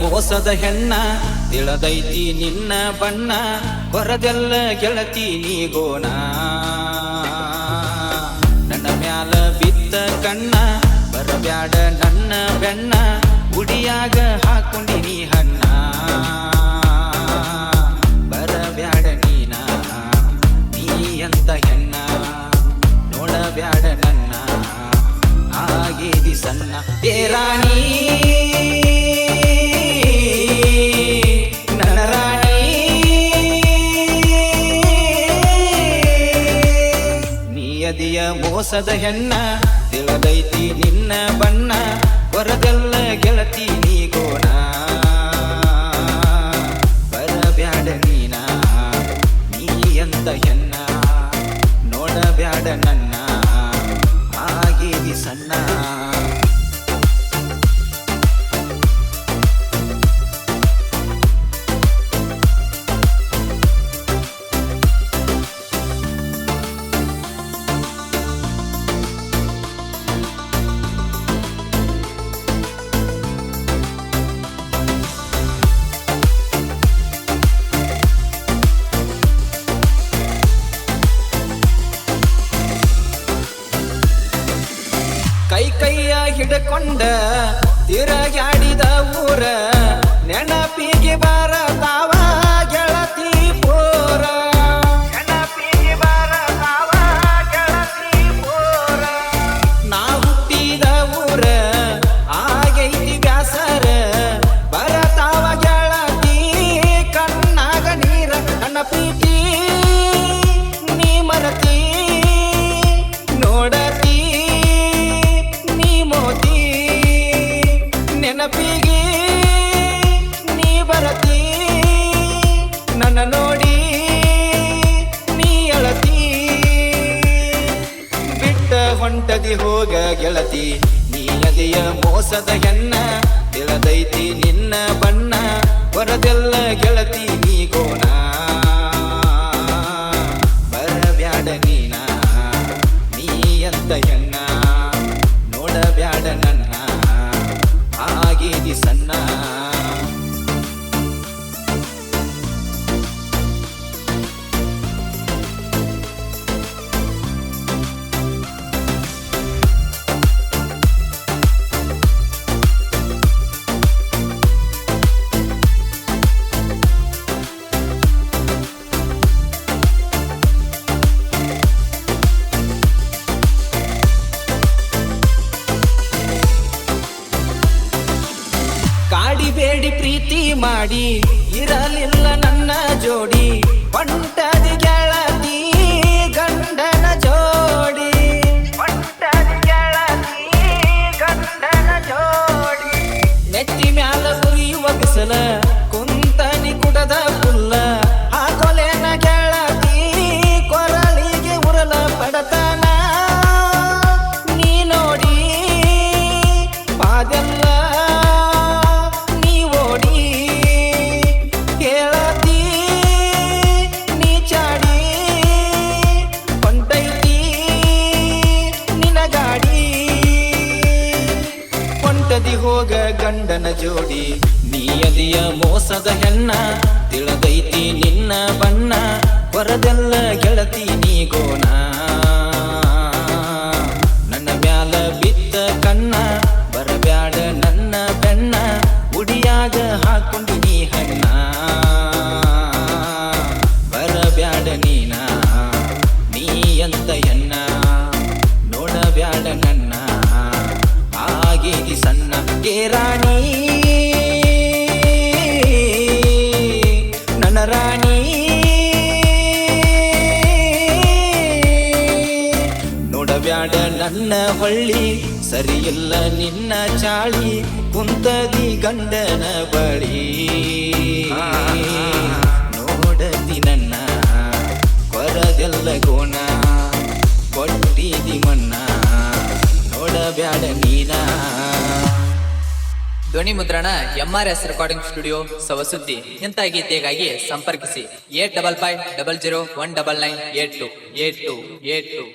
ಮೋಸದ ಹೆಣ್ಣ ತಿಳದೈತಿ ನಿನ್ನ ಬಣ್ಣ ಹೊರದೆಲ್ಲ ಗೆಳತಿ ನೀಗೋಣ ನನ್ನ ಮ್ಯಾಲ ಬಿದ್ದ ಕಣ್ಣ ಬರಬ್ಯಾಡ ನನ್ನ ಬೆಣ್ಣ ಉಡಿಯಾಗ ಹಾಕೊಂಡಿನಿ ಹಣ್ಣ ಬರಬ್ಯಾಡ ನೀನ ನೀ ಅಂತ ಹೆಣ್ಣ ನೋಡಬ್ಯಾಡ ನನ್ನ ಆಗೇದಿ ಸಣ್ಣ ಏ ರಾಣಿ ನನ್ನ ರಾಣಿ ನೀಯದಿಯ ಮೋಸದ ಹೆಣ್ಣ ತಿಳದೈತಿ ನಿನ್ನ ಬಣ್ಣ ಹೊರದೆಲ್ಲ ಗೆಳತಿ ನೀಗೋಣ ಬರಬ್ಯಾಡ ನೀನ ನೀ ಅಂತ ಹೆಣ್ಣ ನೋಡಬ್ಯಾಡ ನನ್ನ ಆಗೇದಿ ಸಣ್ಣ ಕೈ ಕೈಯ ಹಿಡ್ಕೊಂಡ ತಿರಗಾಡಿದ ಊರ ನೆನಪಿಗೆ ಬರತಾವ ಗೆಳತಿ ಪೋರ ನೆನಪಿಗೆ ಬರತಾವ ಗೆಳತಿ ಪೋರ ನಾ ಹುಟ್ಟಿದ ಊರ ಆಗೈತಿ ಬ್ಯಾಸರ ಬರತಾವ ಗೆಳತಿ ಕಣ್ಣಾಗ ನೀರ ನನ್ನ ಪ್ರೀತಿ ನೀ ಮರತಿ ನೋಡತಿ ನೆನಪಿಗೆ ನೀ ಬರತಿ ನನ್ನ ನೋಡಿ ನೀ ಅಳತಿ ಬಿಟ್ಟ ಹೊಂಟದಿ ಹೋಗ ಗೆಳತಿ ನೀ ಅದಿಯ ಮೋಸದ ಹೆಣ್ಣ ತಿಳದೈತಿ ನಿನ್ನ ಬಣ್ಣ ಹೊರದೆಲ್ಲ ಗೆಳತಿ ನೀಗೋಣ ಬರಬ್ಯಾಡ ನೀನ ನೀ ಅಂತ ಹೆಣ್ಣ ನೋಡಬ್ಯಾಡ ನನ್ನ ಆಗೇದಿ ಸಣ್ಣ ಕಾಡಿಬೇಡಿ ಪ್ರೀತಿ ಮಾಡಿ ಇರಲಿಲ್ಲ ನನ್ನ ಜೋಡಿ ಹೊಂಟದಿ ಗೆಳತಿ ಗಂಡನ ಜೋಡಿ ಹೊಂಟದಿ ಗೆಳತಿ ಗಂಡನ ಜೋಡಿ ನೆತ್ತಿ ಮ್ಯಾಲ ಸುರಿಯುವ ಬಿಸಲ ಕುಂತನಿ ಕುಡದ ಪುಲ್ಲ ಹಾಕೊಲೆನ ಗೆಳತಿ ಕೊರಳಿಗೆ ಉರಲ ಪಡತನ ನೀ ನೋಡಿ ಪಾದೆಲ್ಲ ಹೋಗ ಗಂಡನ ಜೋಡಿ ನೀಯದಿಯ ಮೋಸದ ಹೆಣ್ಣ ತಿಳದೈತಿ ನಿನ್ನ ಬಣ್ಣ ಹೊರದೆಲ್ಲ ಗೆಳತಿ ನೀಗೋಣ ನನ್ನ ಮ್ಯಾಲ ಬಿದ್ದ ಕಣ್ಣ ಬರಬ್ಯಾಡ ನನ್ನ ಬೆಣ್ಣ ಉಡಿಯಾಗ ಹಾಕೊಂಡಿನಿ ಹಣ್ಣ ಬರಬ್ಯಾಡ ನೀನ ನೀ ಅಂತ ಹೆಣ್ಣ ನೋಡಬ್ಯಾಡ ನನ್ನ ಆಗೇದಿ ಸಣ್ಣ ಏ ರಾಣಿ ನನ್ನ ರಾಣಿ ನೋಡಬ್ಯಾಡ ನನ್ನ ಹೊಳ್ಳಿ ಸರಿಯಿಲ್ಲ ನಿನ್ನ ಚಾಳಿ ಕುಂತದಿ ಗಂಡನ ಬಳಿ ನೋಡದಿ ನನ್ನ ಕೊರದೆಲ್ಲ ಗೋಣ ಕೊಟ್ಟಿದಿ ಮಣ್ಣ ನೋಡಬ್ಯಾಡ ನೀನ ಧ್ವನಿ ಮುದ್ರಣ MRS ರೆಕಾರ್ಡಿಂಗ್ ಸ್ಟುಡಿಯೋ ಸವಸುದ್ದಿ. ಇಂಥ ಗೀತೆಗಾಗಿ ಸಂಪರ್ಕಿಸಿ 855019982828.